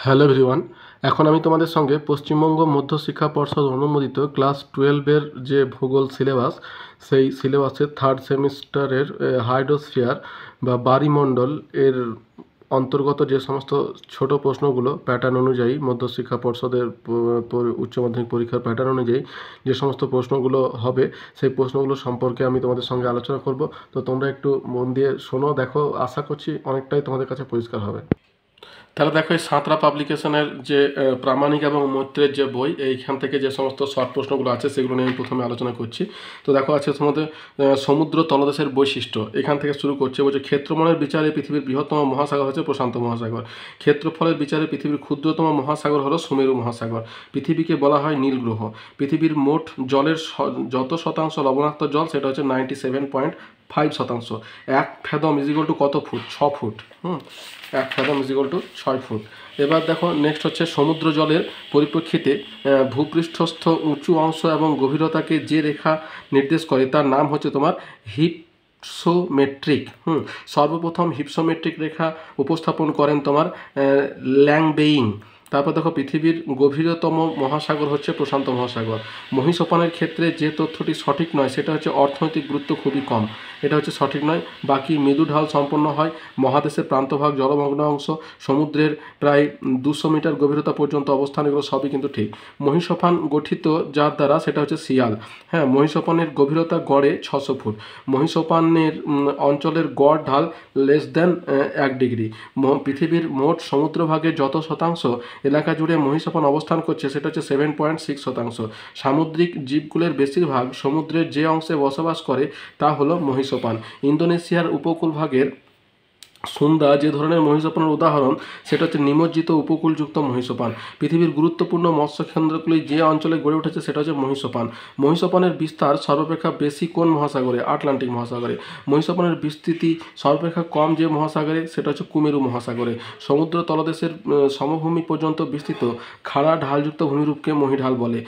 Hello everyone, এখন আমি তোমাদের সঙ্গে পশ্চিমবঙ্গ মধ্যশিক্ষা পর্ষদ অনুমোদিত ক্লাস 12-এর যে ভূগোল সিলেবাস, সেই সিলেবাসের থার্ড সেমিস্টারের হাইড্রোস্ফিয়ার বা বায়ুমণ্ডল এর অন্তর্গত যে সমস্ত ছোট প্রশ্নগুলো প্যাটার্ন অনুযায়ী মধ্যশিক্ষা পর্ষদের উচ্চ মাধ্যমিক পরীক্ষার প্যাটার্ন অনুযায়ী যে সমস্ত প্রশ্নগুলো হবে, সেই প্রশ্নগুলো সম্পর্কে আমি তোমাদের সঙ্গে আলোচনা করব। তো তোমরা একটু মন দিয়ে শোনো, দেখো, আশা করছি অনেকটাই তোমাদের কাছে পরিষ্কার হবে। তাহলে দেখো, এই সাঁতরা পাবলিকেশনের যে প্রামাণিক এবং মৈত্রের যে বই, এইখান থেকে যে সমস্ত শর্ট প্রশ্নগুলো আছে সেগুলো নিয়ে আমি প্রথমে আলোচনা করছি। তো দেখো, আছে তোমাদের সমুদ্র তলদেশের বৈশিষ্ট্য, এখান থেকে শুরু করছে। বলছে ক্ষেত্রফলের বিচারে পৃথিবীর বৃহত্তম মহাসাগর হচ্ছে প্রশান্ত মহাসাগর। ক্ষেত্রফলের বিচারে পৃথিবীর ক্ষুদ্রতম মহাসাগর হলো সুমেরু মহাসাগর। পৃথিবীকে বলা হয় নীল গ্রহ। পৃথিবীর মোট জলের যত শতাংশ লবণাক্ত জল, সেটা হচ্ছে 97.5%। 1 ফ্যাদম ইজিক্যাল টু কত foot? 6 foot. 1 fathom equal to 6 foot. এবার দেখো, নেক্সট হচ্ছে সমুদ্র জলের পরিপ্রেক্ষিতে ভূপৃষ্ঠস্থ উঁচু অংশ এবং গভীরতাকে যে রেখা নির্দেশ করে তার নাম হচ্ছে তোমার হিপসোমেট্রিক। সর্বপ্রথম হিপসোমেট্রিক রেখা উপস্থাপন করেন তোমার ল্যাংবেইং। তারপর দেখো, পৃথিবীর গভীরতম মহাসাগর হচ্ছে প্রশান্ত মহাসাগর। মহীসোপানের ক্ষেত্রে যে তথ্যটি সঠিক নয়, সেটা হচ্ছে অর্থনৈতিক গুরুত্ব খুবই কম, এটা হচ্ছে সঠিক নয়। বাকি মৃদু ঢাল সম্পন্ন হয়। মহাদেশের প্রান্তভাগ জলমগ্ন অংশ, সমুদ্রের প্রায় 200 মিটার গভীরতা পর্যন্ত অবস্থান, এগুলো সবই কিন্তু ঠিক। মহীসোপান গঠিত যার দ্বারা, সেটা হচ্ছে শিয়াল। মহীসোপানের গভীরতা গড়ে 600 ফুট। মহীসোপানের অঞ্চলের গড় ঢাল লেস দেন 1 ডিগ্রি। পৃথিবীর মোট সমুদ্রভাগের যত শতাংশ এলাকা জুড়ে মহীসোপান অবস্থান করছে, সেটা হচ্ছে 7.6%। সামুদ্রিক জীবগুলোর বেশিরভাগ সমুদ্রের যে অংশে বসবাস করে তা হলো মহীসোপান। ইন্দোনেশিয়ার উপকূলভাগের সুন্দা যে ধরনের মহীসোপানের উদাহরণ, সেটা হচ্ছে নিমজ্জিত উপকূলযুক্ত মহীসোপান। পৃথিবীর গুরুত্বপূর্ণ মৎস্যকেন্দ্রগুলি যে অঞ্চলে গড়ে উঠেছে, সেটা হচ্ছে মহীসোপান। মহীসোপানের বিস্তার সর্বাপেক্ষা বেশি কোন মহাসাগরে? আটলান্টিক মহাসাগরে। মহীসোপানের বিস্তৃতি সর্বাপেক্ষা কম যে মহাসাগরে, সেটা হচ্ছে কুমেরু মহাসাগরে। সমুদ্র তলদেশের সমভূমি পর্যন্ত বিস্তৃত খাড়া ঢালযুক্ত ভূমিরূপকে মহীঢাল বলে।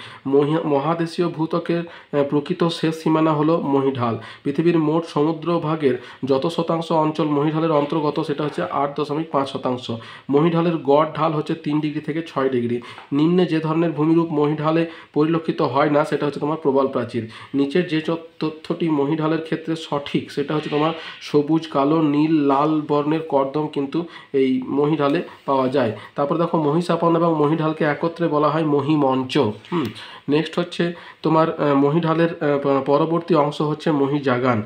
মহাদেশীয় ভূত্বকের প্রকৃত শেষ সীমানা হলো মহীঢাল। পৃথিবীর মোট সমুদ্রভাগের যত শতাংশ অঞ্চল মহীঢালের অন্তর্গত, সেটা হচ্ছে 8.5%। মহীঢালের গড় ঢাল হচ্ছে 3 ডিগ্রি থেকে 6 ডিগ্রি। নিম্নে যে ধরনের ভূমিরূপ মহীঢালে পরিলক্ষিত হয় না, সেটা হচ্ছে তোমার প্রবাল প্রাচীর। নিচের যে তথ্যটি মহীঢালের ক্ষেত্রে সঠিক, সেটা হচ্ছে তোমার সবুজ, কালো, নীল, লাল বর্ণের কর্দম কিন্তু এই মহীঢালে পাওয়া যায়। তারপর দেখো, মহীসোপান এবং মহীঢালকে একত্রে বলা হয় মহীমঞ্চ। নেক্সট হচ্ছে তোমার মহীঢালের পরবর্তী অংশ হচ্ছে মহীজাগান।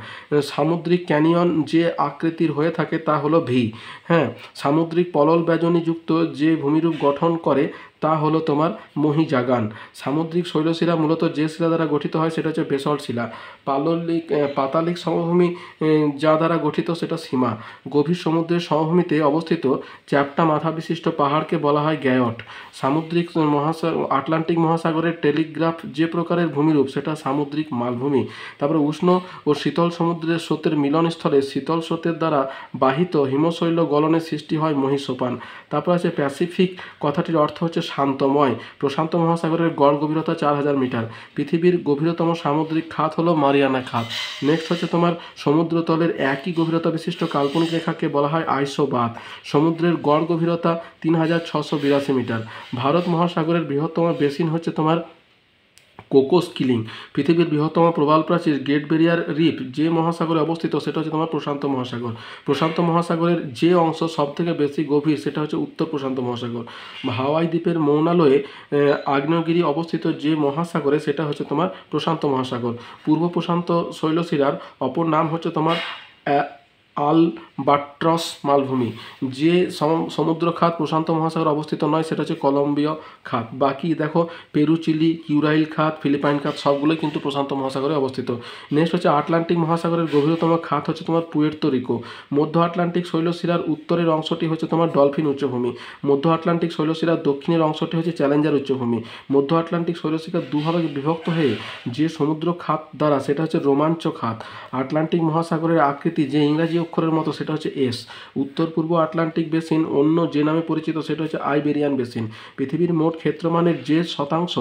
সামুদ্রিক ক্যানিয়ন যে আকৃতির হয়ে থাকে তা হলো ভি। সামুদ্রিক পলল ব্যজনীযুক্ত যে ভূমিরূপ গঠন করে তা হলো তোমার মহীজাগান। সামুদ্রিক শৈলশিলা মূলত যে শিলা দ্বারা গঠিত হয়, সেটা হচ্ছে বেসল্ট শিলা। পাতালিক সমভূমি যা দ্বারা গঠিত, সেটা সীমা। গভীর সমুদ্রের সমভূমিতে অবস্থিত চ্যাপ্টা মাথা বিশিষ্ট পাহাড়কে বলা হয় গ্যায়ট। সামুদ্রিক আটলান্টিক মহাসাগরের টেলিগ্রাফ যে প্রকারের ভূমিরূপ, সেটা সামুদ্রিক মালভূমি। তারপরে উষ্ণ ও শীতল সমুদ্রের স্রোতের মিলনস্থলে শীতল স্রোতের দ্বারা বাহিত হিমশৈল গলনের সৃষ্টি হয় মহীসোপান। তারপর আছে প্যাসিফিক, কথাটির অর্থ হচ্ছে শান্তময়। প্রশান্ত মহাসাগরের গড় গভীরতা 4000 মিটার। পৃথিবীর গভীরতম সামুদ্রিক খাত হলো মারিয়ানা খাত। নেক্সট হচ্ছে তোমার সমুদ্রতলের একই গভীরতা বিশিষ্ট কাল্পনিক রেখাকে বলা হয় আইসোবাত। সমুদ্রের গড় গভীরতা 3682 মিটার। ভারত মহাসাগরের বৃহত্তম বেসিন হচ্ছে তোমার কোকোস কিলিং। পৃথিবীর বৃহত্তম প্রবাল প্রাচীর গ্রেট ব্যারিয়ার রিফ যে মহাসাগরে অবস্থিত, সেটা হচ্ছে তোমার প্রশান্ত মহাসাগর। প্রশান্ত মহাসাগরের যে অংশ সবথেকে বেশি গভীর, সেটা হচ্ছে উত্তর প্রশান্ত মহাসাগর। হাওয়াই দ্বীপের মৌনালয়ে আগ্নেয়গিরি অবস্থিত যে মহাসাগরে, সেটা হচ্ছে তোমার প্রশান্ত মহাসাগর। পূর্ব প্রশান্ত শৈলশিলার অপর নাম হচ্ছে তোমার আলবাট্রস মালভূমি। যে সমুদ্র খাত প্রশান্ত মহাসাগরে অবস্থিত নয়, সেটা হচ্ছে কলম্বিয় খাত। বাকি দেখো, পেরু, চিলি, কিউরাইল খাত, ফিলিপাইন খাত সবগুলোই কিন্তু প্রশান্ত মহাসাগরে অবস্থিত। নেক্সট হচ্ছে আটলান্টিক মহাসাগরের গভীরতম খাত হচ্ছে তোমার পুয়ের্তো রিকো। মধ্য আটলান্টিক শৈলশিলার উত্তরের অংশটি হচ্ছে তোমার ডলফিন উচ্চভূমি। মধ্য আটলান্টিক শৈলশিলার দক্ষিণের অংশটি হচ্ছে চ্যালেঞ্জার উচ্চভূমি। মধ্য আটলান্টিক শৈলশিলা দুভাবে বিভক্ত হয়ে যে সমুদ্র খাত দ্বারা, সেটা হচ্ছে রোমাঞ্চ খাত। আটলান্টিক মহাসাগরের আকৃতি যে ইংরাজি ও অক্ষরের মতো, সেটা হচ্ছে এস। উত্তর পূর্ব আটলান্টিক বেসিন অন্য যে নামে পরিচিত সেটা হচ্ছে আইবেরিয়ান বেসিন। পৃথিবীর মোট ক্ষেত্রমানের যে শতাংশ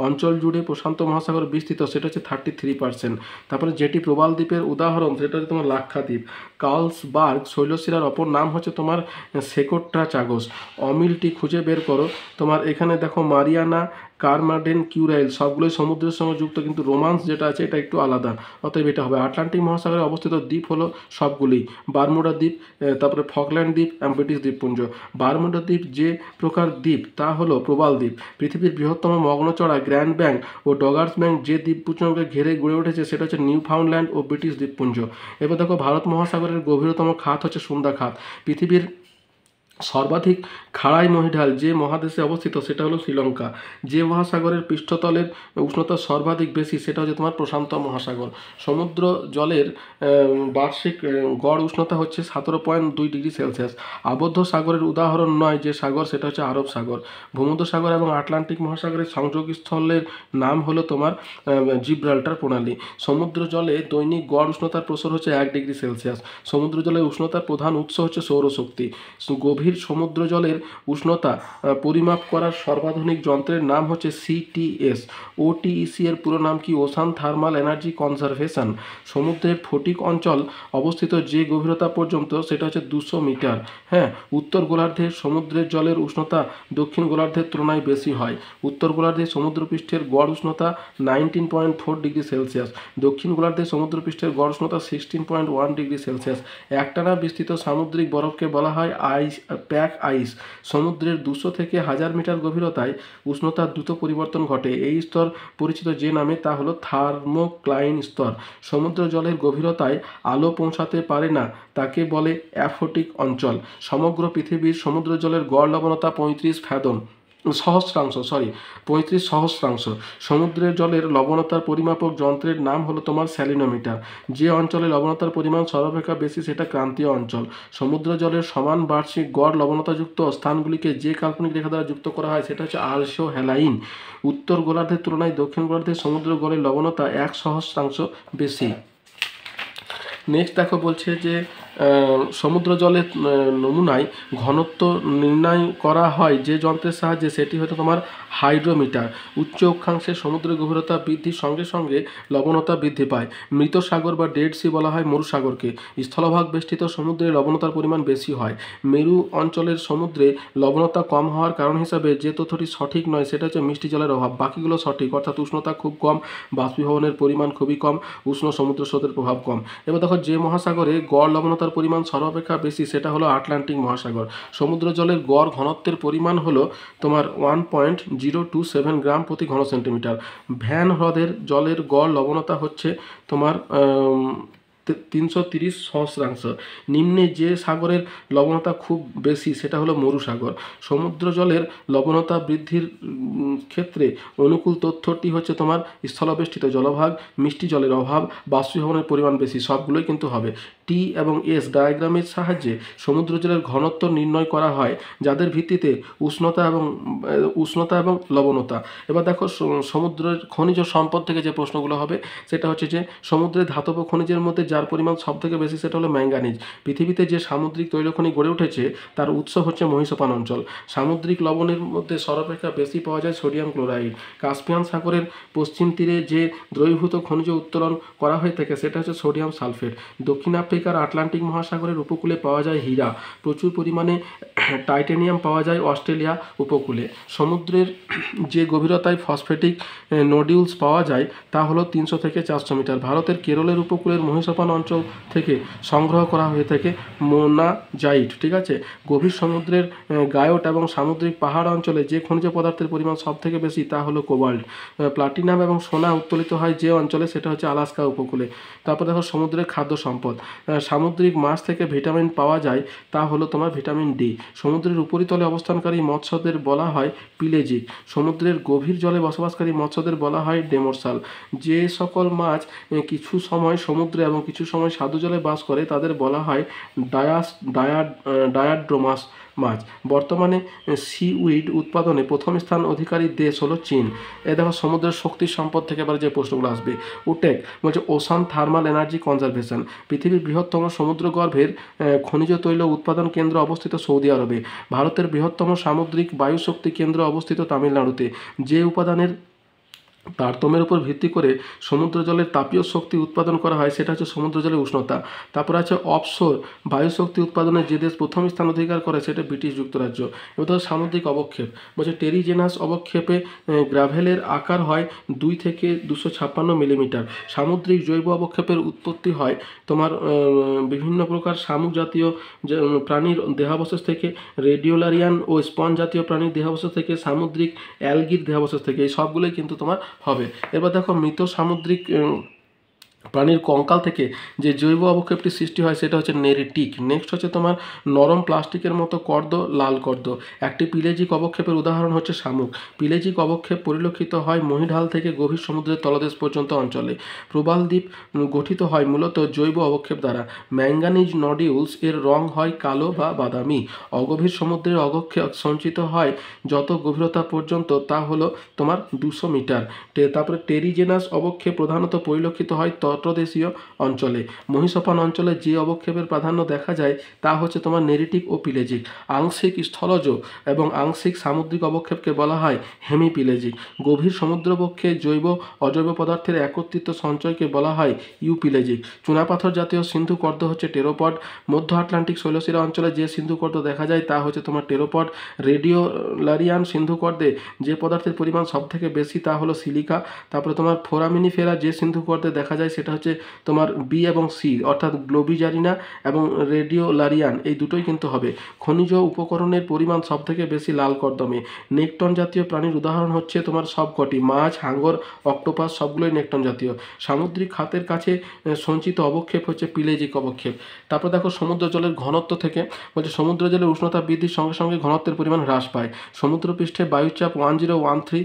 অঞ্চল জুড়ে প্রশান্ত মহাসাগর বিস্তৃত সেটা হচ্ছে 33%। তারপরে যেটি প্রবাল দ্বীপের উদাহরণ সেটা হচ্ছে তোমার লাক্ষাদ্বীপ। কার্লসবার্গ শৈলশিলার অপর নাম হচ্ছে তোমার সেকোট্রা চাগস। অমিলটি খুঁজে বের করো। তোমার এখানে দেখো মারিয়ানা, কারমাডেন, কিউরাইল সবগুলোই সমুদ্রের সঙ্গে যুক্ত, কিন্তু রোমান্স যেটা আছে এটা একটু আলাদা, অতএব এটা হবে। আটলান্টিক মহাসাগরে অবস্থিত দ্বীপ হলো সবগুলি, বারমুডা দ্বীপ, তারপরে ফকল্যান্ড দ্বীপ এবং ব্রিটিশ দ্বীপপুঞ্জ। বারমুডা দ্বীপ যে প্রকার দ্বীপ তা হলো প্রবাল দ্বীপ। পৃথিবীর বৃহত্তম মগ্নচড়া গ্র্যান্ড ব্যাংক ও ডগার্স ব্যাংক যে দ্বীপপুঞ্জকে ঘিরে গড়ে উঠেছে সেটা হচ্ছে নিউফাউন্ডল্যান্ড ও ব্রিটিশ দ্বীপপুঞ্জ। এবার দেখো ভারত মহাসাগরের গভীরতম খাত হচ্ছে সুন্দা খাত। পৃথিবীর সর্বাধিক খাড়াই মহিঢাল যে মহাদেশে অবস্থিত সেটা হলো শ্রীলঙ্কা। যে মহাসাগরের পৃষ্ঠতলের উষ্ণতা সর্বাধিক বেশি সেটা হচ্ছে তোমার প্রশান্ত মহাসাগর। সমুদ্র জলের বার্ষিক গড় উষ্ণতা হচ্ছে 17.2 ডিগ্রি সেলসিয়াস। আবদ্ধ সাগরের উদাহরণ নয় যে সাগর সেটা হচ্ছে আরব সাগর। ভূমধ্যসাগর এবং আটলান্টিক মহাসাগরের সংযোগস্থলের নাম হলো তোমার জিব্রাল্টার প্রণালী। সমুদ্র জলে দৈনিক গড় উষ্ণতার প্রসার হচ্ছে 1 ডিগ্রি সেলসিয়াস। সমুদ্র জলের উষ্ণতার প্রধান উৎস হচ্ছে সৌরশক্তি। গভীর সমুদ্র জলের উষ্ণতা পরিমাপ করার সর্বাধুনিক যন্ত্রের নাম হচ্ছে সিটিএস। ওটিইসি এর পুরো নাম কি? Ocean thermal energy conservation. সমুদ্রের ফটিক অঞ্চল অবস্থিত যে গভীরতা পর্যন্ত সেটা হচ্ছে 200 মিটার। হ্যাঁ, উত্তর গোলার্ধে সমুদ্রের জলের উষ্ণতা দক্ষিণ গোলার্ধের তুলনায় বেশি হয়। উত্তর গোলার্ধে সমুদ্রপৃষ্ঠের গড় উষ্ণতা 19.4 ডিগ্রি সেলসিয়াস। দক্ষিণ গোলার্ধে সমুদ্রপৃষ্ঠের গড় উষ্ণতা 16.1 ডিগ্রি সেলসিয়াস। একটানা বিস্তৃত সামুদ্রিক বরফকে বলা হয় আইস, প্যাক আইস। সমুদ্রের 200 থেকে 1000 মিটার গভীরতায় উষ্ণতার দ্রুত পরিবর্তন ঘটে। এই স্তর পরিচিত যে নামে তা হলো থার্মোক্লাইন স্তর। সমুদ্র জলের গভীরতায় আলো পৌঁছাতে পারে না তাকে বলে অ্যাফোটিক অঞ্চল। সমগ্র পৃথিবীর সমুদ্র জলের গড় লবণতা 35 সহস্রাংশ। সমুদ্রের জলের লবণতার পরিমাপক যন্ত্রের নাম হলো তোমার স্যালিনোমিটার। যে অঞ্চলে লবণতার পরিমাণ সর্বাপেক্ষা বেশি সেটা ক্রান্তীয় অঞ্চল। সমুদ্র জলের সমান বার্ষিক গড় লবণতাযুক্ত স্থানগুলিকে যে কাল্পনিক রেখা দ্বারা যুক্ত করা হয় সেটা হচ্ছে আলসো হ্যালাইন। উত্তর গোলার্ধের তুলনায় দক্ষিণ গোলার্ধের সমুদ্র গড়ের লবণতা 1 সহস্রাংশ বেশি। নেক্সট দেখো বলছে যে সমুদ্র জলের নমুনায় ঘনত্ব নির্ণয় করা হয় যে যন্ত্রের সাহায্যে সেটি হচ্ছে তোমার হাইড্রোমিটার। উচ্চ অক্ষাংশে সমুদ্রের গভীরতা বৃদ্ধির সঙ্গে সঙ্গে লবণতা বৃদ্ধি পায়। মৃত সাগর বা ডেড সি বলা হয় মরুসাগরকে। স্থলভাগ বেষ্টিত সমুদ্রে লবণতার পরিমাণ বেশি হয়। মেরু অঞ্চলের সমুদ্রে লবণতা কম হওয়ার কারণ হিসাবে যে তথ্যটি সঠিক নয় সেটা হচ্ছে মিষ্টি জলের অভাব। বাকিগুলো সঠিক, অর্থাৎ উষ্ণতা খুব কম, বাষ্পীভবনের পরিমাণ খুবই কম, উষ্ণ সমুদ্র স্রোতের প্রভাব কম। এবার দেখো যে মহাসাগরে গড় লবণতার পরিমাণ সর্বাপেক্ষা বেশি সেটা হলো আটলান্টিক মহাসাগর। সমুদ্র জলের গড় ঘনত্বের পরিমাণ হলো তোমার 1.027 গ্রাম প্রতি ঘন সেন্টিমিটার। ভ্যান হ্রদের জলের গড় লবণতা হচ্ছে তোমার 330 সহস্রাংশ। নিম্নে যে সাগরের লবণতা খুব বেশি সেটা হলো মরুসাগর। সমুদ্র জলের লবণতা বৃদ্ধির ক্ষেত্রে অনুকূল তথ্যটি হচ্ছে তোমার স্থলবেষ্টিত জলভাগ, মিষ্টি জলের অভাব, বাষ্পীভবনের পরিমাণ বেশি, সবগুলোই কিন্তু হবে। টি এবং এস ডায়াগ্রামের সাহায্যে সমুদ্র জলের ঘনত্ব নির্ণয় করা হয় যাদের ভিত্তিতে উষ্ণতা এবং লবণতা। এবার দেখো সমুদ্রের খনিজ সম্পদ থেকে যে প্রশ্নগুলো হবে সেটা হচ্ছে যে সমুদ্রের ধাতব খনিজের মধ্যে যার পরিমাণ সব থেকে বেশি সেটা হলো ম্যাঙ্গানিজ। পৃথিবীতে যে সামুদ্রিক তৈলখনি গড়ে উঠেছে তার উৎস হচ্ছে মহীসোপান অঞ্চল। সামুদ্রিক লবণের মধ্যে সর্বাপেক্ষা বেশি পাওয়া যায় সোডিয়াম ক্লোরাইড। কাস্পিয়ান সাগরের পশ্চিম তীরে যে দ্রবীভূত খনিজ উত্তোলন করা হয়ে থাকে সেটা হচ্ছে সোডিয়াম সালফেট। দক্ষিণ আফ্রিকার আটলান্টিক মহাসাগরের উপকূলে পাওয়া যায় হীরা। প্রচুর পরিমাণে টাইটেনিয়াম পাওয়া যায় অস্ট্রেলিয়া উপকূলে। সমুদ্রের যে গভীরতায় ফসফেটিক নোডিউলস পাওয়া যায় তা হলো 300 থেকে 400 মিটার। ভারতের কেরলের উপকূলের মহীসোপান অঞ্চল থেকে সংগ্রহ করা হয়ে থাকে মোনাজাইট। ঠিক আছে, গভীর সমুদ্রের গায়ট এবং সামুদ্রিক পাহাড় অঞ্চলে যে খনিজ পদার্থের পরিমাণ সব থেকে বেশি তা হলো কোবাল্ট। প্লাটিনাম এবং সোনা উত্তোলিত হয় যে অঞ্চলে সেটা হচ্ছে আলাস্কা উপকূলে। তারপর দেখো সমুদ্রের খাদ্য সম্পদ। সামুদ্রিক মাছ থেকে ভিটামিন পাওয়া যায় তা হলো তোমার ভিটামিন ডি। সমুদ্রের উপরিতলে অবস্থানকারী মৎস্যদের বলা হয় পিলেজিক। সমুদ্রের গভীর জলে বসবাসকারী মৎস্যদের বলা হয় ডেমোরসাল। যে সকল মাছ কিছু সময় সমুদ্রে এবং কিছু সময় স্বাদু জলে বাস করে তাদের বলা হয় ডায়াড্রোমাস মাছ। বর্তমানে সিউইড উৎপাদনে প্রথম স্থান অধিকারী দেশ হলো চীন। এ দেখো সমুদ্রের শক্তি সম্পদ থেকে এবার যে প্রশ্নগুলো আসবে। উটেক বলছে ওশান থার্মাল এনার্জি কনজারভেশন। পৃথিবীর বৃহত্তম সমুদ্রগর্ভের খনিজ তৈল উৎপাদন কেন্দ্র অবস্থিত সৌদি আরবে। ভারতের বৃহত্তম সামুদ্রিক বায়ু শক্তি কেন্দ্র অবস্থিত তামিলনাড়ুতে। যে উপাদানের তারতম্যের উপর ভিত্তি করে সমুদ্র জলের তাপীয় শক্তি উৎপাদন করা হয় সেটা হচ্ছে সমুদ্র জলের উষ্ণতা। তারপর আছে অফশোর বায়ু শক্তি উৎপাদনে যে দেশ প্রথম স্থান অধিকার করে সেটা ব্রিটিশ যুক্তরাজ্য। এবার ধরো সামুদ্রিক অবক্ষেপ বলছে টেরিজেনাস অবক্ষেপে গ্রাভেলের আকার হয় 2 থেকে 256 মিলিমিটার। সামুদ্রিক জৈব অবক্ষেপের উৎপত্তি হয় তোমার বিভিন্ন প্রকার শামুক জাতীয় প্রাণীর দেহাবশেষ থেকে, রেডিওলারিয়ান ও স্পঞ্জ জাতীয় প্রাণীর দেহাবশেষ থেকে, সামুদ্রিক অ্যালগির দেহাবশেষ থেকে। এই সবগুলোই কিন্তু তোমার হবে। এবার দেখো মৃত সামুদ্রিক প্রাণীর কঙ্কাল থেকে যে জৈব অবক্ষেপটি সৃষ্টি হয় সেটা হচ্ছে নেরিটিক। নেক্সট হচ্ছে তোমার নরম প্লাস্টিকের মতো কর্দ, লাল কর্দ। একটি পিলেজিক অবক্ষেপের উদাহরণ হচ্ছে শামুক। পিলেজিক অবক্ষেপ পরিলক্ষিত হয় মহীঢাল থেকে গভীর সমুদ্রের তলদেশ পর্যন্ত অঞ্চলে। প্রবাল দ্বীপ গঠিত হয় মূলত জৈব অবক্ষেপ দ্বারা। ম্যাঙ্গানিজ নডিউলস এর রং হয় কালো বা বাদামি। অগভীর সমুদ্রের অবক্ষেপ সঞ্চিত হয় যত গভীরতা পর্যন্ত তা হলো তোমার 200 মিটার। তারপরে টেরিজেনাস অবক্ষেপ প্রধানত পরিলক্ষিত হয় তটদেশীয় অঞ্চলে। মহিষপান অঞ্চলে যে অবক্ষেপের প্রাধান্য দেখা যায় তা হচ্ছে তোমার নেরিটিক ও পিলেজিক। আংশিক স্থলজ এবং আংশিক সামুদ্রিক অবক্ষেপকে বলা হয় হেমিপিলেজিক। গভীর সমুদ্রবক্ষে জৈব অজৈব পদার্থের একত্রিত সঞ্চয়কে বলা হয় ইউপিলেজিক। চুনাপাথর জাতীয় সিন্ধুকর্দ হচ্ছে টেরোপড। মধ্য আটলান্টিক শৈলশিরা অঞ্চলে যে সিন্ধুকর্দ দেখা যায় তা হচ্ছে তোমার টেরোপড। রেডিওলারিয়ান সিন্ধুকর্দে যে পদার্থের পরিমাণ সবথেকে বেশি তা হলো সিলিকা। তারপরে তোমার ফোরামিনিফেরা যে সিন্ধুকর্দে দেখা যায় সেটা হচ্ছে তোমার বি এবং সি অর্থাৎ গ্লোবিজারিনা এবং রেডিওলারিয়ান, এই দুটোই কিন্তু হবে। খনিজ উপকরণের পরিমাণ সবথেকে বেশি লাল কর্দমে। নেকটন জাতীয় প্রাণীর উদাহরণ হচ্ছে তোমার সবকটি, মাছ, হাঙ্গর, অক্টোপাস সবগুলোই নেকটন জাতীয়। সামুদ্রিক খাতের কাছে সঞ্চিত অবক্ষেপ হচ্ছে পিলেজিক অবক্ষেপ। তারপর দেখো সমুদ্র জলের ঘনত্ব থেকে বলছে সমুদ্র জলের উষ্ণতা বৃদ্ধির সঙ্গে সঙ্গে ঘনত্বের পরিমাণ হ্রাস পায়। সমুদ্রপৃষ্ঠে বায়ুচাপ 1013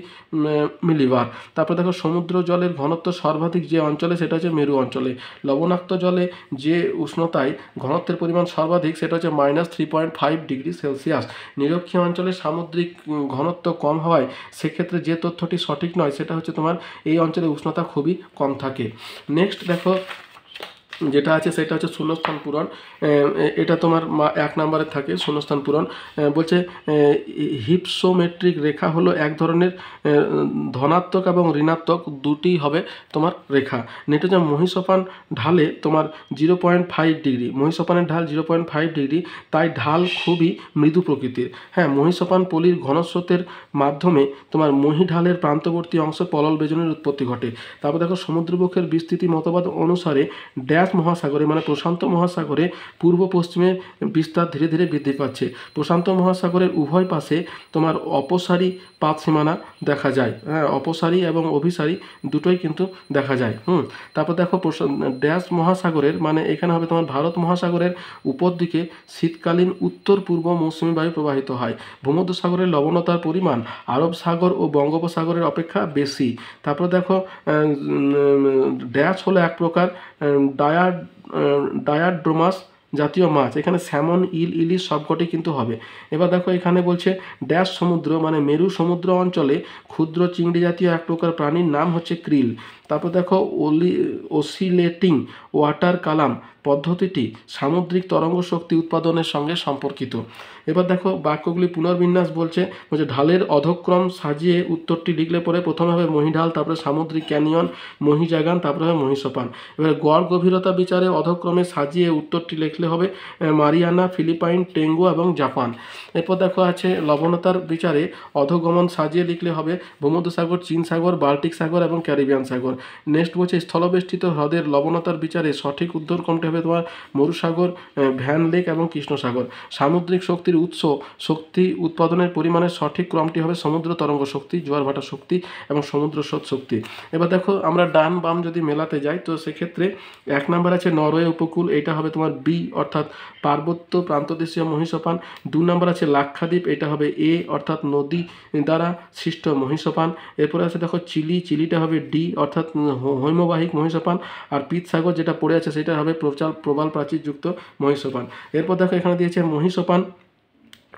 মিলিবার। তারপর দেখো সমুদ্র জলের ঘনত্ব সর্বাধিক যে অঞ্চলে সেটা হচ্ছে মেরু অঞ্চলে। লবণাক্ত জলে যে উষ্ণতায় ঘনত্বের পরিমাণ সর্বাধিক সেটা হচ্ছে -3.5 ডিগ্রি সেলসিয়াস। নিরক্ষীয় অঞ্চলে সামুদ্রিক ঘনত্ব কম হওয়ায় সেক্ষেত্রে যে তথ্যটি সঠিক নয় সেটা হচ্ছে তোমার এই অঞ্চলে উষ্ণতা খুবই কম থাকে। নেক্সট দেখো যেটা আছে সেটা হচ্ছে শূন্যস্থান পূরণ। এটা তোমার 1 নম্বরে থাকে শূন্যস্থান পূরণ। বলছে হিপসোমেট্রিক রেখা হলো এক ধরনের ধনাত্মক এবং ঋণাত্মক দুটি হবে তোমার রেখা। নেটে যে মহিষপান ঢালে তোমার 0.5 ডিগ্রি, মহিষপানের ঢাল 0.5 ডিগ্রি, তাই ঢাল খুবই মৃদু প্রকৃতির। হ্যাঁ, মহিষপান পলির ঘনস্রোতের মাধ্যমে তোমার মহীঢালের প্রান্তবর্তী অংশে পলল বেজনের উৎপত্তি ঘটে। তারপর দেখো সমুদ্রবক্ষের বিস্তৃতি মতবাদ অনুসারে ড্যাশ মহাসাগরে মানে প্রশান্ত মহাসাগরে পূর্ব পশ্চিমে বিস্তার ধীরে ধীরে বৃদ্ধি পাচ্ছে। প্রশান্ত মহাসাগরের উভয় পাশে তোমার অপসারী পাত সীমানা দেখা যায়। হ্যাঁ, অপসারী এবং অভিসারী দুটোই কিন্তু দেখা যায়। তারপর দেখো ড্যাশ মহাসাগরের মানে এখানে হবে তোমার ভারত মহাসাগরের উপর দিকে শীতকালীন উত্তর পূর্ব মৌসুমী বায়ু প্রবাহিত হয়। ভূমধ্যসাগরের লবণতার পরিমাণ আরব সাগর ও বঙ্গোপসাগরের অপেক্ষা বেশি। তারপর দেখো ড্যাশ হলো এক প্রকার ডায়াড্রোমাস জাতীয় মাছ। এখানে স্যামন, ইলিশ সবকটি কিন্তু হবে। এবার দেখো এখানে বলছে ড্যাশ সমুদ্র মানে মেরু সমুদ্র অঞ্চলে ক্ষুদ্র চিংড়ি জাতীয় এক প্রকার প্রাণীর নাম হচ্ছে ক্রিল। তারপর দেখো ওসিলেটিং ওয়াটার কালাম পদ্ধতিটি সামুদ্রিক তরঙ্গ শক্তি উৎপাদনের সঙ্গে সম্পর্কিত। এবার দেখো বাক্যগুলি পুনর্বিন্যাস বলছে ঢালের অধক্রম সাজিয়ে উত্তরটি লিখলে পরে প্রথমে হবে মহীঢাল, তারপরে সামুদ্রিক ক্যানিয়ন, মহীজাগান, তারপরে হবে মহীসোপান। এবার গড় গভীরতা বিচারে অধক্রমে সাজিয়ে উত্তরটি লিখলে হবে মারিয়ানা, ফিলিপাইন, টেঙ্গু এবং জাপান। এরপর দেখো আছে লবণতার বিচারে অধগমন সাজিয়ে লিখলে হবে ভূমধ্যসাগর, চীন সাগর, বাল্টিক সাগর এবং ক্যারিবিয়ান সাগর। নেক্সট বলছে স্থলবেষ্টিত হ্রদের লবণতার বিচারে সঠিক উত্তরক্রমটি হবে তোমার মরুসাগর, ভ্যান লেক এবং কৃষ্ণসাগর। সামুদ্রিক শক্তির উৎস, শক্তি উৎপাদনের পরিমাণের সঠিক ক্রমটি হবে সমুদ্র তরঙ্গ শক্তি, জোয়ার ভাটা শক্তি এবং সমুদ্র স্রোত শক্তি। এবার দেখো আমরা ডান বাম যদি মেলাতে যাই তো সেক্ষেত্রে 1 নম্বর আছে নরওয়ে উপকূল, এটা হবে তোমার বি অর্থাৎ পার্বত্য প্রান্তদেশীয় মহীসোপান। 2 নম্বর আছে লাক্ষাদ্বীপ, এটা হবে এ অর্থাৎ নদী দ্বারা সৃষ্ট মহীসোপান। এরপরে আছে দেখো চিলিটা হবে ডি অর্থাৎ হৈমবাহিক মহীসোপান। আর পিত সাগর যেটা পড়ে আছে সেটা হবে প্রবাল প্রাচীরযুক্ত মহীসোপান। এরপর দেখো এখানে দিয়েছে মহীসোপান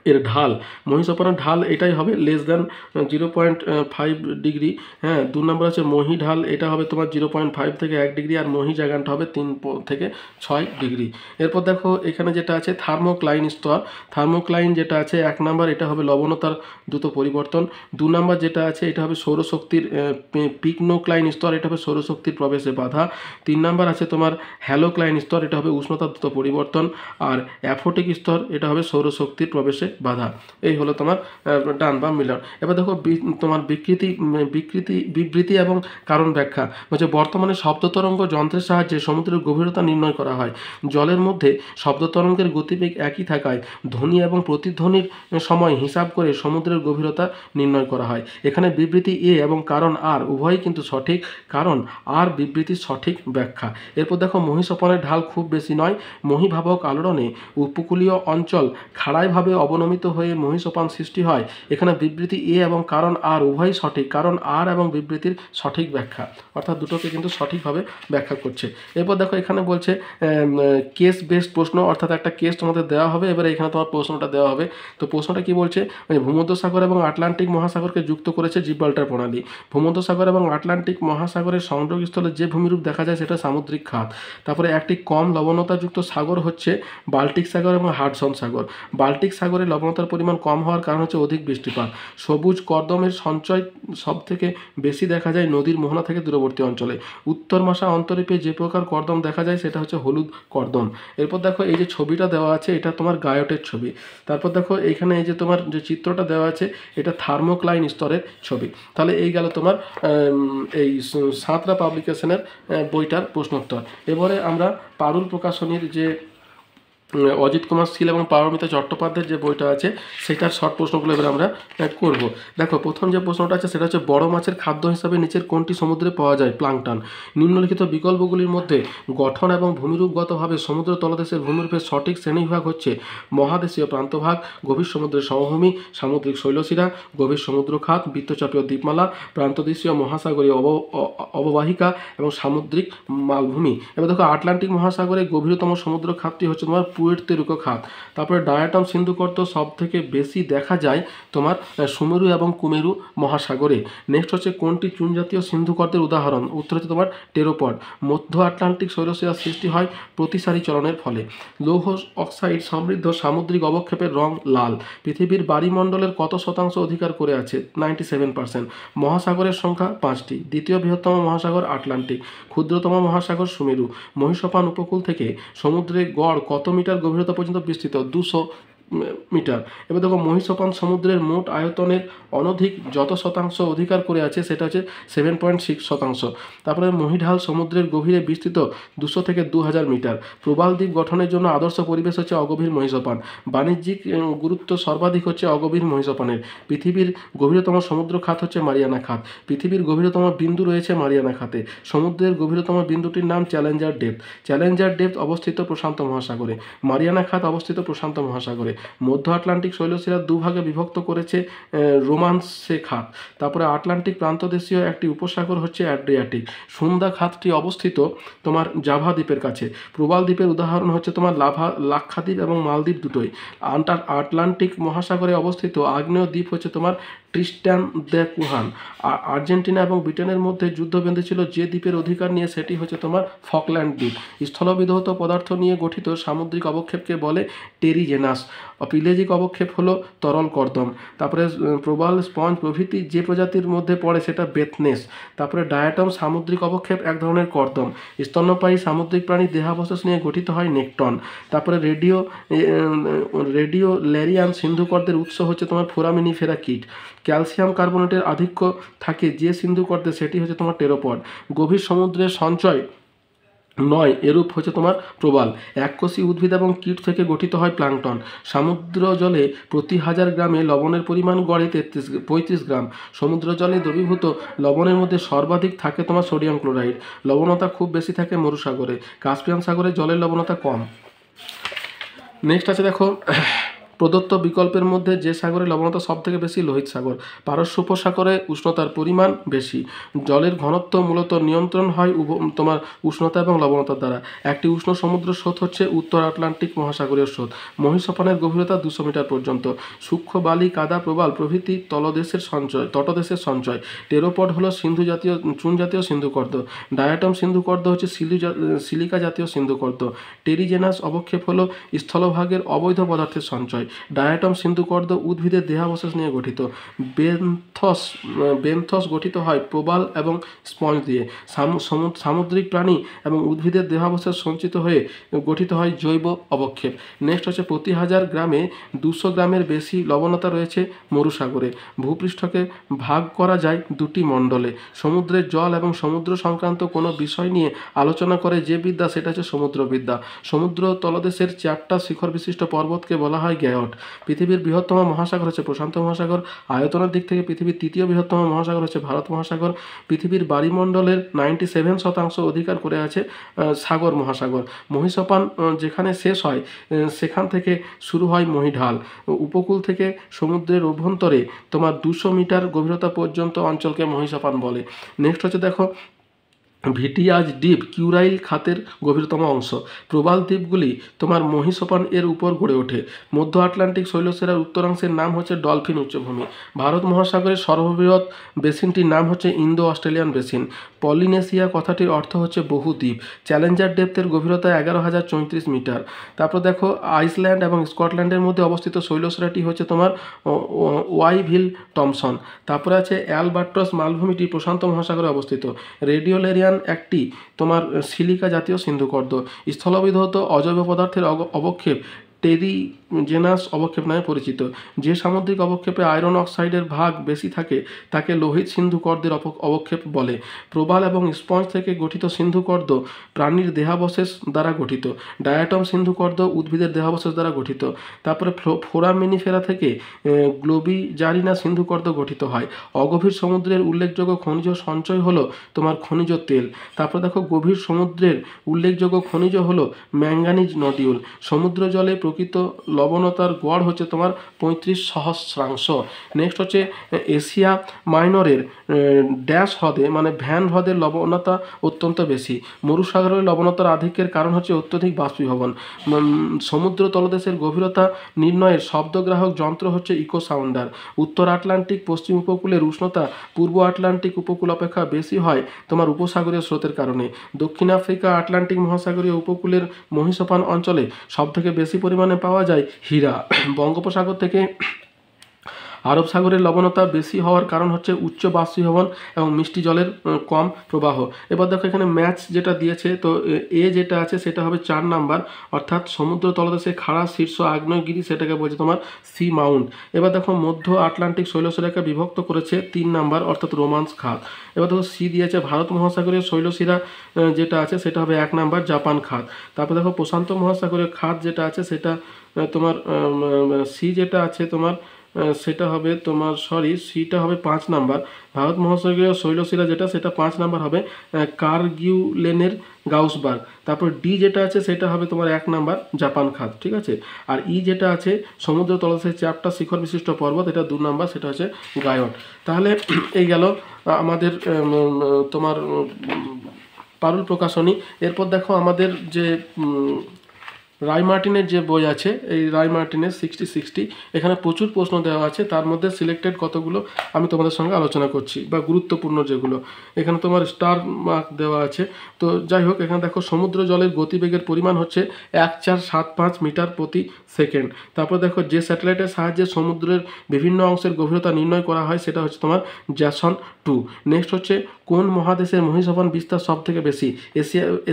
এর ঢাল, মহিষোপানের ঢাল এটাই হবে লেস দ্যান 0.5 ডিগ্রি। হ্যাঁ, 2 নম্বর আছে মহি ঢাল, এটা হবে তোমার 0.5 থেকে 1 ডিগ্রি, আর মহি জায়গাটা হবে 3 থেকে 6 ডিগ্রি। এরপর দেখো এখানে যেটা আছে থার্মোক্লাইন স্তর, থার্মোক্লাইন যেটা আছে 1 নম্বর এটা হবে লবণতার দ্রুত পরিবর্তন। 2 নম্বর যেটা আছে এটা হবে সৌরশক্তির পিকনোক্লাইন স্তর, এটা হবে সৌরশক্তির প্রবেশে বাধা। 3 নম্বর আছে তোমার হ্যালোক্লাইন স্তর, এটা হবে উষ্ণতার দ্রুত পরিবর্তন। আর অ্যাফোটিক স্তর এটা হবে সৌরশক্তির প্রবেশে বাধা। এই হলো তোমার ডান বা মিলন। এবার দেখো তোমার বিবৃতি এবং কারণ ব্যাখ্যা বলছে বর্তমানে শব্দ তরঙ্গ যন্ত্রের সাহায্যে সমুদ্রের গভীরতা নির্ণয় করা হয়। জলের মধ্যে শব্দ তরঙ্গের গতিবেগ একই থাকায় ধ্বনি এবং প্রতিধ্বনির সময় হিসাব করে সমুদ্রের গভীরতা নির্ণয় করা হয়। এখানে বিবৃতি এ এবং কারণ আর উভয়ই কিন্তু সঠিক, কারণ আর বিবৃতির সঠিক ব্যাখ্যা। এরপর দেখো মহিষোপানের ঢাল খুব বেশি নয়, মহীভাবক আলোড়নে উপকূলীয় অঞ্চল খাড়াইভাবে অবনমিত হয়ে মহিষোপান সৃষ্টি হয়। এখানে বিবৃতি এ এবং কারণ আর উভয়ই সঠিক, কারণ আর এবং বিবৃতির সঠিক ব্যাখ্যা, অর্থাৎ দুটোকে কিন্তু সঠিকভাবে ব্যাখ্যা করছে। এরপর দেখো এখানে বলছে কেস বেসড প্রশ্ন, অর্থাৎ একটা কেস তোমাদের দেওয়া হবে, এবারে এখানে তোমার প্রশ্নটা দেওয়া হবে। তো প্রশ্নটা কি বলছে, ভূমধ্যসাগর এবং আটলান্টিক মহাসাগরকে যুক্ত করেছে জিব্রাল্টার প্রণালী। ভূমধ্যসাগর এবং আটলান্টিক মহাসাগরের সংযোগস্থলে যে ভূমিরূপ দেখা যায় সেটা সামুদ্রিক খাত। তারপরে একটি কম লবণতাযুক্ত সাগর হচ্ছে বাল্টিক সাগর এবং হাডসন সাগর। বাল্টিক সাগরে লবণতার পরিমাণ কম হওয়ার কারণ হচ্ছে অধিক বৃষ্টিপাত। সবুজ কর্দমের সঞ্চয় সব থেকে বেশি দেখা যায় নদীর মোহনা থেকে দূরবর্তী অঞ্চলে। উত্তর মাসা অন্তরীপে যে প্রকার কর্দম দেখা যায় সেটা হচ্ছে হলুদ কর্দম। এরপর দেখো এই যে ছবিটা দেওয়া আছে এটা তোমার গায়টের ছবি। তারপর দেখো এইখানে এই যে তোমার যে চিত্রটা দেওয়া আছে এটা থার্মোক্লাইন স্তরের ছবি। তাহলে এই গেল তোমার এই সাঁতরা পাবলিকেশনের বইটার প্রশ্নোত্তর। এবারে আমরা পারুল প্রকাশনীর যে অজিত কুমার শীল এবং পারমিতা চট্টোপাধ্যায়ের যে বইটা আছে সেটার শর্ট প্রশ্নগুলো এবার আমরা করব। দেখো প্রথম যে প্রশ্নটা আছে সেটা হচ্ছে বড় মাছের খাদ্য হিসাবে নিচের কোনটি সমুদ্রে পাওয়া যায়? প্লাঙ্কটন। নিম্নলিখিত বিকল্পগুলির মধ্যে গঠন এবং ভূমিরূপগতভাবে সমুদ্র তলদেশের ভূমিরূপের সঠিক শ্রেণীবিভাগ হচ্ছে মহাদেশীয় প্রান্তভাগ, গভীর সমুদ্রের সমভূমি, সামুদ্রিক শৈলশিরা, গভীর সমুদ্র খাত, বৃত্তচাপীয় দ্বীপমালা, প্রান্তদেশীয় মহাসাগরীয় অববাহিকা এবং সামুদ্রিক মালভূমি। এবার দেখো আটলান্টিক মহাসাগরের গভীরতম সমুদ্র খাতটি হচ্ছে তোমার পুয়ের্তো রিকো খাত। তারপরে ডায়াটম সিন্ধুকর্ত সব থেকে বেশি দেখা যায় তোমার সুমেরু এবং কুমেরু মহাসাগরে। নেক্সট হচ্ছে কোনটি চুনজাতীয় সিন্ধুকর্তের উদাহরণ? উত্তর হচ্ছে তোমার টেরোপড। মধ্য আটলান্টিক শৈলশিরা সৃষ্টি হয় প্রতিসারী চলনের ফলে। লৌহ অক্সাইড সমৃদ্ধ সামুদ্রিক অবক্ষেপের রং লাল। পৃথিবীর বায়ুমণ্ডলের কত শতাংশ অধিকার করে আছে? 97%। মহাসাগরের সংখ্যা 5টি। দ্বিতীয় বৃহত্তম মহাসাগর আটলান্টিক। ক্ষুদ্রতম মহাসাগর সুমেরু। মহিষোপান উপকূল থেকে সমুদ্রে গড় কত মিটার গভীরতা পর্যন্ত বিস্তৃত? 200 মিটার। এবার দেখো মহিষোপান সমুদ্রের মোট আয়তনের অনধিক যত শতাংশ অধিকার করে আছে সেটা হচ্ছে 7.6%। তারপরে মহিঢাল সমুদ্রের গভীরে বিস্তৃত 200 থেকে 2000 মিটার। প্রবাল দ্বীপ গঠনের জন্য আদর্শ পরিবেশ হচ্ছে অগভীর মহিষোপান। বাণিজ্যিক গুরুত্ব সর্বাধিক হচ্ছে অগভীর মহিষোপানের। পৃথিবীর গভীরতম সমুদ্র খাত হচ্ছে মারিয়ানা খাত। পৃথিবীর গভীরতম বিন্দু রয়েছে মারিয়ানা খাতে। সমুদ্রের গভীরতম বিন্দুটির নাম চ্যালেঞ্জার ডেপথ। চ্যালেঞ্জার ডেপথ অবস্থিত প্রশান্ত মহাসাগরে। মারিয়ানা খাত অবস্থিত প্রশান্ত মহাসাগরে। মধ্য আটলান্টিক শৈলশিরা দুভাগে বিভক্ত করেছে রোমান্সে খাত। তারপরে আটলান্টিক প্রান্তদেশীয় একটি উপসাগর হচ্ছে অ্যাড্রিয়াটিক। সুন্দা খাতটি অবস্থিত তোমার জাভা দ্বীপের কাছে। প্রবাল দ্বীপের উদাহরণ হচ্ছে তোমার লাক্ষাদ্বীপ এবং মালদ্বীপ দুটোই। আটলান্টিক মহাসাগরে অবস্থিত আগ্নেয় দ্বীপ হচ্ছে তোমার ট্রিস্টান দ্য কুহান। আর্জেন্টিনা এবং ব্রিটেনের মধ্যে যুদ্ধ বেঁধেছিল যে দ্বীপের অধিকার নিয়ে সেটি হচ্ছে তোমার ফকল্যান্ড দ্বীপ। স্থলবিধৌত পদার্থ নিয়ে গঠিত সামুদ্রিক অবক্ষেপকে বলে টেরিজেনাস। পিলেজিক অবক্ষেপ হলো তরল কর্দম। তারপরে প্রবাল স্পঞ্জ প্রভৃতি যে প্রজাতির মধ্যে পড়ে সেটা বেথনেস। তারপরে ডায়াটম সামুদ্রিক অবক্ষেপ এক ধরনের কর্দম। স্তন্যপায়ী সামুদ্রিক প্রাণী দেহাবশেষ নিয়ে গঠিত হয় নেকটন। তারপরে রেডিও ল্যারিয়ান সিন্ধুকর্দের উৎস হচ্ছে তোমার ফোরামিনিফেরা কীট। ক্যালসিয়াম কার্বনেটের আধিক্য থাকে যে সিন্ধুকর্দে সেটি হচ্ছে তোমার টেরোপড। গভীর সমুদ্রের সঞ্চয় নয় এরূপ হচ্ছে তোমার প্রবাল। এককোষী উদ্ভিদ এবং কীট থেকে গঠিত হয় প্লাঙ্কটন। সমুদ্র জলে প্রতি 1000 গ্রামে লবণের পরিমাণ গড়ে 35 গ্রাম। সমুদ্র জলে দ্রবীভূত লবণের মধ্যে সর্বাধিক থাকে তোমার সোডিয়াম ক্লোরাইড। লবণতা খুব বেশি থাকে মরুসাগরে। কাস্পিয়ান সাগরে জলের লবণতা কম। নেক্সট আছে দেখো প্রদত্ত বিকল্পের মধ্যে যে সাগরে লবণতা সবথেকে বেশি? লোহিত সাগর। পারস্য উপসাগরে উষ্ণতার পরিমাণ বেশি। জলের ঘনত্ব মূলত নিয়ন্ত্রণ হয় তোমার উষ্ণতা এবং লবণতার দ্বারা। একটি উষ্ণ সমুদ্র স্রোত হচ্ছে উত্তর আটলান্টিক মহাসাগরীয় স্রোত। মহীসোপানের গভীরতা 200 মিটার পর্যন্ত। সূক্ষ্ম বালি, কাদা, প্রবাল প্রভৃতি তটদেশের সঞ্চয়। টেরোপড হলো সিন্ধু জাতীয় চুন জাতীয় সিন্ধুকর্দ। ডায়াটম সিন্ধুকর্দ হচ্ছে সিলিকা জাতীয় সিন্ধুকর্দ। টেরিজেনাস অবক্ষেপ হলো স্থলভাগের অবৈধ পদার্থের সঞ্চয়। ডায়াটম সিন্ধুকর্দ উদ্ভিদের দেহাবশেষ নিয়ে গঠিত। বেন্থস গঠিত হয় প্রবাল এবং স্পঞ্জ দিয়ে। সামুদ্রিক প্রাণী এবং উদ্ভিদের দেহাবশেষ সঞ্চিত হয়ে গঠিত হয় জৈব অবক্ষেপ। নেক্সট হচ্ছে প্রতি 1000 গ্রামে 200 গ্রামের বেশি লবণতা রয়েছে মরুসাগরে। ভূপৃষ্ঠকে ভাগ করা যায় 2টি মণ্ডলে। সমুদ্রের জল এবং সমুদ্র সংক্রান্ত কোনো বিষয় নিয়ে আলোচনা করে যে বিদ্যা, সেটা হচ্ছে সমুদ্রবিদ্যা। সমুদ্র তলদেশের 4টা শিখর বিশিষ্ট পর্বতকে বলা হয় গ্যায়ট। পৃথিবীর বৃহত্তম মহাসাগর হচ্ছে প্রশান্ত মহাসাগর। আয়তনের দিক থেকে পৃথিবীর 3য় বৃহত্তম মহাসাগর হচ্ছে ভারত মহাসাগর। পৃথিবীর বায়ুমণ্ডলের 97% অধিকার করে আছে সাগর মহাসাগর। মহীসোপান যেখানে শেষ হয় সেখান থেকে শুরু হয় মহীঢাল। উপকূল থেকে সমুদ্রের অভ্যন্তরে তোমার 200 মিটার গভীরতা পর্যন্ত অঞ্চলকে মহীসোপান বলে। নেক্সট হচ্ছে দেখো ভিটিয়াজ দ্বীপ কিউরাইল খাতের গভীরতম অংশ। প্রবাল দ্বীপগুলি তোমার মহীসোপান এর উপর গড়ে ওঠে। মধ্য আটলান্টিক শৈলশিরার উত্তরাংশের নাম হচ্ছে ডলফিন উচ্চভূমি। ভারত মহাসাগরের সর্ববৃহৎ বেসিনটির নাম হচ্ছে ইন্দো অস্ট্রেলিয়ান বেসিন। পলিনেশিয়া কথাটির অর্থ হচ্ছে বহু দ্বীপ। চ্যালেঞ্জার ডেপথের গভীরতা 11,034 মিটার। তারপর দেখো আইসল্যান্ড এবং স্কটল্যান্ডের মধ্যে অবস্থিত শৈলশিরাটি হচ্ছে তোমার ওয়াইভিল টমসন। তারপরে আছে অ্যালবাট্রস মালভূমিটি প্রশান্ত মহাসাগরে অবস্থিত। রেডিওলেরিয়ান একটি তোমার সিলিকা জাতীয় সিন্ধুকর্দ। স্থলবিধৌত অজৈব পদার্থের অবক্ষেপ টেরিজেনাস অবক্ষেপ নামে পরিচিত। যে সামুদ্রিক অবক্ষেপে আয়রন অক্সাইডের ভাগ বেশি থাকে তাকে লোহিত সিন্ধুকর্দের অবক্ষেপ বলে। প্রবাল এবং স্পঞ্জ থেকে গঠিত সিন্ধুকর্দ প্রাণীর দেহাবশেষ দ্বারা গঠিত। ডায়াটম সিন্ধুকর্দ উদ্ভিদের দেহাবশেষ দ্বারা গঠিত। তারপরে ফোরামিনিফেরা থেকে গ্লোবিজারিনা সিন্ধুকর্দ গঠিত হয়। অগভীর সমুদ্রের উল্লেখযোগ্য খনিজ সঞ্চয় হলো তোমার খনিজ তেল। তারপর দেখো গভীর সমুদ্রের উল্লেখযোগ্য খনিজ হলো ম্যাঙ্গানিজ নডিউল। সমুদ্র জলে প্রকৃত লবণতার গড় হচ্ছে তোমার 35 সহস্রাংশ। নেক্সট হচ্ছে এশিয়া মাইনরের ড্যাশ হ্রদে মানে ভ্যান হ্রদের লবণতা অত্যন্ত বেশি। মরুসাগরের লবণতার আধিক্যের কারণ হচ্ছে অত্যধিক বাষ্পীভবন। সমুদ্র তলদেশের গভীরতা নির্ণয়ের শব্দগ্রাহক যন্ত্র হচ্ছে ইকো সাউন্ডার। উত্তর আটলান্টিক পশ্চিম উপকূলের উষ্ণতা পূর্ব আটলান্টিক উপকূল অপেক্ষা বেশি হয় তোমার উপসাগরীয় স্রোতের কারণে। দক্ষিণ আফ্রিকা আটলান্টিক মহাসাগরীয় উপকূলের মহীসোপান অঞ্চলে সবথেকে বেশি পরিমাণে পাওয়া যায় হীরা। বঙ্গোপসাগর থেকে আরব সাগরের লবণতা বেশি হওয়ার কারণ হচ্ছে উচ্চ বাষ্পীভবন এবং মিষ্টি জলের কম প্রবাহ। এবার দেখো এখানে ম্যাচ যেটা দিয়েছে, তো এ যেটা আছে সেটা হবে 4 নাম্বার, অর্থাৎ সমুদ্র তলদেশে খাড়া শীর্ষ আগ্নেয়গিরি, সেটাকে বলছে তোমার সি মাউন্ট। এবার দেখো মধ্য আটলান্টিক শৈলশিরাকে বিভক্ত করেছে 3 নাম্বার, অর্থাৎ রোমান্স খাত। এবার দেখো সি দিয়েছে ভারত মহাসাগরীয় শৈলশিরা যেটা আছে সেটা হবে 1 নাম্বার জাপান খাত। তারপর দেখো প্রশান্ত মহাসাগরীয় খাত যেটা আছে সেটা তোমার সি যেটা আছে তোমার সেটা হবে তোমার সিটা হবে 5 নাম্বার। ভারত মহাসাগরীয় শৈলশিরা যেটা সেটা 5 নাম্বার হবে কার্গিউলেনের গাউসবার্গ। তারপর ডি যেটা আছে সেটা হবে তোমার 1 নাম্বার জাপান খাত, ঠিক আছে। আর ই যেটা আছে সমুদ্র তলদেশের 4টা শিখর বিশিষ্ট পর্বত, এটা 2 নাম্বার, সেটা হচ্ছে গায়ন। তাহলে এই গেল আমাদের তোমার পারুল প্রকাশনী। এরপর দেখো আমাদের যে রায় মার্টিনের যে বই আছে, এই রায় মার্টিনের 60 এখানে প্রচুর প্রশ্ন দেওয়া আছে, তার মধ্যে সিলেক্টেড কতগুলো আমি তোমাদের সঙ্গে আলোচনা করছি, বা গুরুত্বপূর্ণ যেগুলো এখানে তোমার স্টার মার্ক দেওয়া আছে। তো যাই হোক, এখানে দেখো সমুদ্র জলের গতিবেগের পরিমাণ হচ্ছে 1475 মিটার প্রতি সেকেন্ড। তারপর দেখো যে স্যাটেলাইটের সাহায্যে সমুদ্রের বিভিন্ন অংশের গভীরতা নির্ণয় করা হয় সেটা হচ্ছে তোমার জ্যাসন 2। নেক্সট হচ্ছে কোন মহাদেশের মহীসোপান বিস্তার সব থেকে বেশি?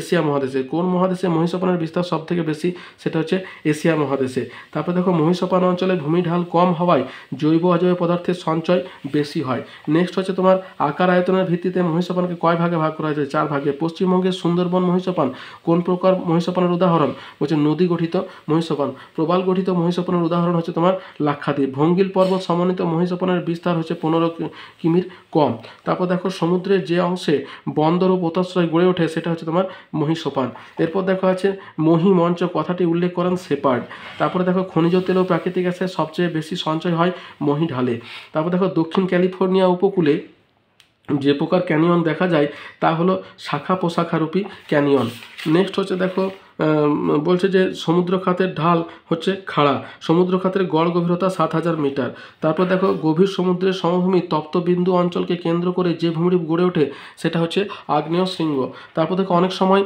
এশিয়া মহাদেশে। কোন মহাদেশে মহীসোপানের বিস্তার সব থেকে বেশি? সেটা হচ্ছে এশিয়া মহাদেশে। তারপর দেখো মহীসোপান অঞ্চলে ভূমি ঢাল কম হওয়ায় জৈব অজৈব পদার্থের সঞ্চয় বেশি হয়। নেক্সট হচ্ছে তোমার আকার আয়তনের ভিত্তিতে মহীসোপানকে কয় ভাগে ভাগ করা হয়েছে? 4 ভাগে। পশ্চিমবঙ্গের সুন্দরবন মহীসোপান কোন প্রকার মহীসোপানের উদাহরণ? বলছে নদী গঠিত মহীসোপান। প্রবাল গঠিত মহীসোপানের উদাহরণ হচ্ছে তোমার লাক্ষাদ্বীপ। ভঙ্গিল পর্বত সমন্বিত মহীসোপানের বিস্তার হচ্ছে 15 কিমির কম। তারপর দেখো সমুদ্রের যে অংশে বন্দর ও পোতাশ্রয় গড়ে ওঠে সেটা হচ্ছে তোমার মহীসোপান। এরপর দেখো আছে মহী মঞ্চ কথাটি উল্লেখ করেন শেপার্ড। তারপরে দেখো খনিজ তেল ও প্রাকৃতিক গ্যাসের সবচেয়ে বেশি সঞ্চয় হয় মহিঢালে। তারপর দেখো দক্ষিণ ক্যালিফোর্নিয়া উপকূলে যে প্রকার ক্যানিয়ন দেখা যায় তা হলো শাখা প্রশাখারূপী ক্যানিয়ন। নেক্সট হচ্ছে দেখো বলছে যে সমুদ্র খাতের ঢাল হচ্ছে খাড়া, সমুদ্র খাতের গড় গভীরতা 7,000 মিটার। তারপর দেখো গভীর সমুদ্রের সমভূমি তপ্তবিন্দু অঞ্চলকে কেন্দ্র করে যে ভূমিরূপ গড়ে ওঠে সেটা হচ্ছে আগ্নেয় শৃঙ্গ। তারপর দেখো অনেক সময়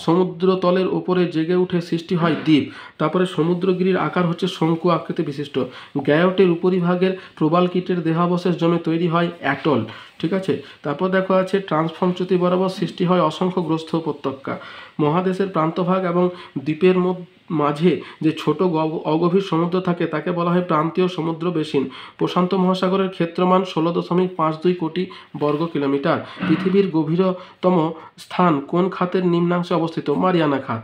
সমুদ্রতলের ওপরে জেগে উঠে সৃষ্টি হয় দ্বীপ। তারপরে সমুদ্রগিরির আকার হচ্ছে শঙ্কু আকৃতি বিশিষ্ট। গ্যায়টের উপরিভাগের প্রবাল কীটের দেহাবশেষ জমে তৈরি হয় অ্যাটল। ঠিক আছে। তারপর দেখো আছে ট্রান্সফর্ম চ্যুতি বরাবর সৃষ্টি হয় অসংখ্য গ্রস্ত উপত্যকা। মহাদেশের প্রান্তভাগ এবং দ্বীপের মাঝে যে ছোট অগভীর সমুদ্র থাকে তাকে বলা হয় প্রান্তীয় সমুদ্র বেসিন। প্রশান্ত মহাসাগরের ক্ষেত্রমান 16.52 কোটি বর্গ কিলোমিটার। পৃথিবীর গভীরতম স্থান কোন খাতের নিম্নাংশে অবস্থিত? মারিয়ানা খাত,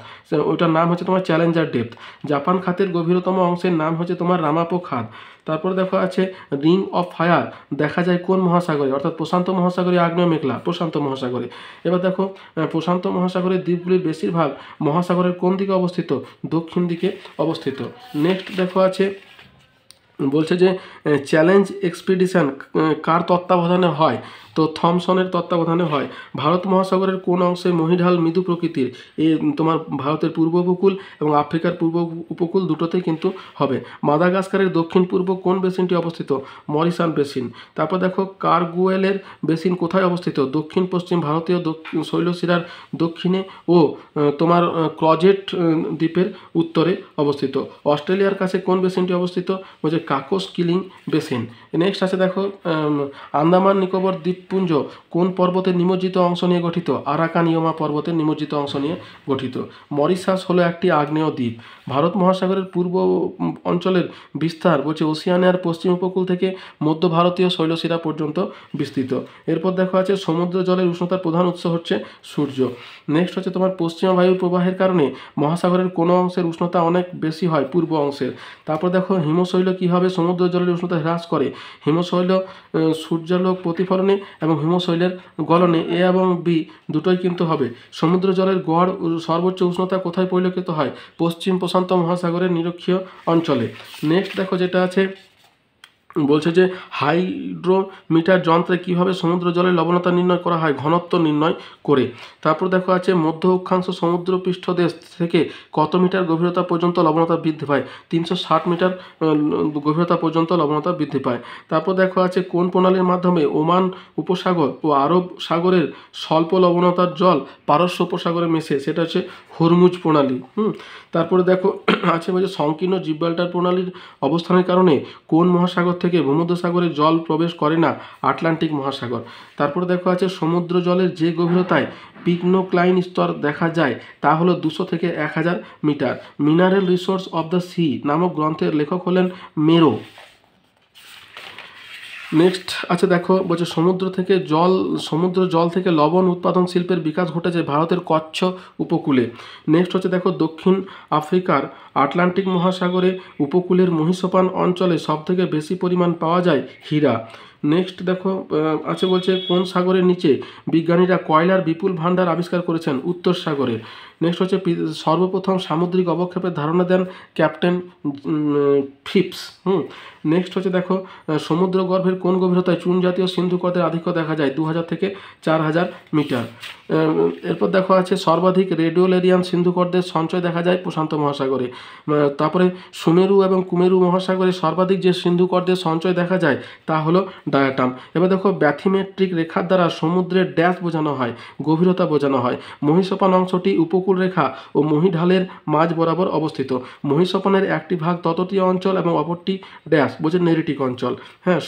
ওটার নাম হচ্ছে তোমার চ্যালেঞ্জার ডেপথ। জাপান খাতের গভীরতম অংশের নাম হচ্ছে তোমার রামাপো খাত। তারপর দেখো আছে রিং অফ ফায়ার দেখা যায় কোন মহাসাগরে? অর্থাৎ প্রশান্ত মহাসাগরে, আগ্নেয় মেঘলা প্রশান্ত মহাসাগরে। এবার দেখো প্রশান্ত মহাসাগরের দ্বীপগুলির বেশিরভাগ মহাসাগরের কোন দিকে অবস্থিত? দক্ষিণ দিকে অবস্থিত। নেক্সট দেখো আছে বলছে যে চ্যালেঞ্জ এক্সপিডিশন কার তত্ত্বাবধানে হয়? তো থমসনের তত্ত্বাবধানে হয়। ভারত মহাসাগরের কোন অংশে মহিঢাল মৃদু প্রকৃতির? তোমার ভারতের পূর্ব উপকূল এবং আফ্রিকার পূর্ব উপকূল দুটোতেই কিন্তু হবে। মাদাগাস্কারের দক্ষিণ পূর্ব কোন বেসিনটি অবস্থিত? মরিসান বেসিন। তারপর দেখো কারগুয়েলের বেসিন কোথায় অবস্থিত? দক্ষিণ পশ্চিম ভারতীয় শৈলশিরার দক্ষিণে ও তোমার ক্রজেট দ্বীপের উত্তরে অবস্থিত। অস্ট্রেলিয়ার কাছে কোন বেসিনটি অবস্থিত? বলছে কাকোস কিলিং বেসিন। নেক্সট আছে দেখো আন্দামান নিকোবর দ্বীপপুঞ্জ কোন পর্বতের নিমজ্জিত অংশ নিয়ে গঠিত? আরাকানিয়মা পর্বতের নিমজ্জিত অংশ নিয়ে গঠিত। মরিশাস হলো একটি আগ্নেয় দ্বীপ। ভারত মহাসাগরের পূর্ব অঞ্চলের বিস্তার বলছে ওসিয়ানিয়ার পশ্চিম উপকূল থেকে মধ্য ভারতীয় শৈলশিরা পর্যন্ত বিস্তৃত। এরপর দেখো আছে সমুদ্র জলের উষ্ণতার প্রধান উৎস হচ্ছে সূর্য। নেক্সট হচ্ছে তোমার পশ্চিমা বায়ুর প্রবাহের কারণে মহাসাগরের কোনো অংশের উষ্ণতা অনেক বেশি হয় পূর্ব অংশের। তারপর দেখো হিমশৈল কীভাবে সমুদ্র জলের উষ্ণতা হ্রাস করে? হিমশৈল সূর্যালোক প্রতিফলনে এবং হিমশৈলের গলনে এ এবং বি দুটোই কিন্তু হবে। সমুদ্র জলের গড় সর্বোচ্চ উষ্ণতা কোথায় পরিলক্ষিত হয়? পশ্চিম প্রশান্ত মহাসাগরের নিরক্ষীয় অঞ্চলে। নেক্সট দেখো যেটা আছে বলছে যে হাইড্রোমিটার যন্ত্রে কিভাবে সমুদ্র জলের লবণতা নির্ণয় করা হয়? ঘনত্ব নির্ণয় করে। তারপর দেখো আছে মধ্য অক্ষাংশ সমুদ্রপৃষ্ঠ দেশ থেকে কত মিটার গভীরতা পর্যন্ত লবণতা বৃদ্ধি পায়? 360 মিটার গভীরতা পর্যন্ত লবণতা বৃদ্ধি পায়। তারপর দেখো আছে কোন প্রণালীর মাধ্যমে ওমান উপসাগর ও আরব সাগরের স্বল্প লবণতার জল পারস্য উপসাগরে মেশে? সেটা হচ্ছে হরমুজ প্রণালী। তারপরে দেখো আছে বলছে সংকীর্ণ জিব্রাল্টার প্রণালীর অবস্থানের কারণে কোন মহাসাগর থেকে ভূমধ্যসাগরে জল প্রবেশ করে না? আটলান্টিক মহাসাগর। তারপরে দেখো আছে সমুদ্র জলের যে গভীরতায় পিগনোক্লাইন স্তর দেখা যায় তা হলো 200 থেকে 1000 metre. Mineral resource of the sea নামক গ্রন্থের লেখক হলেন মেরো। নেক্সট আছে দেখো বলছে সমুদ্র জল থেকে লবণ উৎপাদন শিল্পের বিকাশ ঘটেছে ভারতের কচ্ছ উপকূলে। নেক্সট হচ্ছে দেখো দক্ষিণ আফ্রিকার আটলান্টিক মহাসাগরে উপকূলের মহিষোপান অঞ্চলে সবথেকে বেশি পরিমাণ পাওয়া যায় হীরা। নেক্সট দেখো আছে বলছে কোন সাগরের নিচে বিজ্ঞানীরা কয়লার বিপুল ভাণ্ডার আবিষ্কার করেছেন? উত্তর সাগরে। নেক্সট হচ্ছে সর্বপ্রথম সামুদ্রিক অবক্ষেপের ধারণা দেন ক্যাপ্টেন ফিপস। নেক্সট হচ্ছে দেখো সমুদ্র গর্ভের কোন গভীরতায় চুন জাতীয় সিন্ধুকর্দের আধিক্য দেখা যায়? 2000 থেকে 4000 মিটার। এরপর দেখো আছে সর্বাধিক রেডিওলেরিয়ান সিন্ধুকর্দের সঞ্চয় দেখা যায় প্রশান্ত মহাসাগরে। তারপরে সুমেরু এবং কুমেরু মহাসাগরে সর্বাধিক যে সিন্ধুকর্দের সঞ্চয় দেখা যায় তা হলো ডায়াটাম। এবার দেখো ব্যাথিমেট্রিক রেখার দ্বারা সমুদ্রের ড্যাশ বোঝানো হয়? গভীরতা বোঝানো হয়। মহিষোপান অংশটি উপকূল রেখা ও মহিঢালের মাঝ বরাবর অবস্থিত। মহিষোপানের একটি ভাগ তততীয় অঞ্চল এবং অপরটি ড্যাশ বোঝে নেরিটিক অঞ্চল।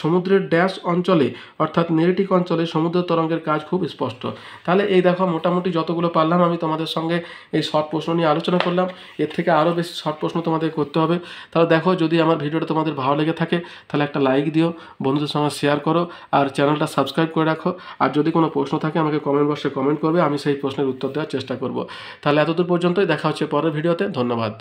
সমুদ্রের ড্যাশ অঞ্চলে অর্থাৎ নেরিটিক অঞ্চলে সমুদ্র তরঙ্গের কাজ খুব স্পষ্ট। তাহলে এই দেখো মোটামুটি যতগুলো পারলাম আমি তোমাদের সঙ্গে এই শর্ট প্রশ্ন নিয়ে আলোচনা করলাম। এর থেকে আরও বেশি শর্ট প্রশ্ন তোমাদের করতে হবে। তাহলে দেখো যদি আমার ভিডিওটা তোমাদের ভালো লেগে থাকে তাহলে একটা লাইক দিও, বন্ধুদের সঙ্গে শেয়ার করো আর চ্যানেলটা সাবস্ক্রাইব করে রাখো। আর যদি কোনো প্রশ্ন থাকে আমাকে কমেন্ট বক্সে কমেন্ট করবে, আমি সেই প্রশ্নের উত্তর দেওয়ার চেষ্টা করব। তাহলে এতদূর পর্যন্তই, দেখা হচ্ছে পরের ভিডিওতে। ধন্যবাদ।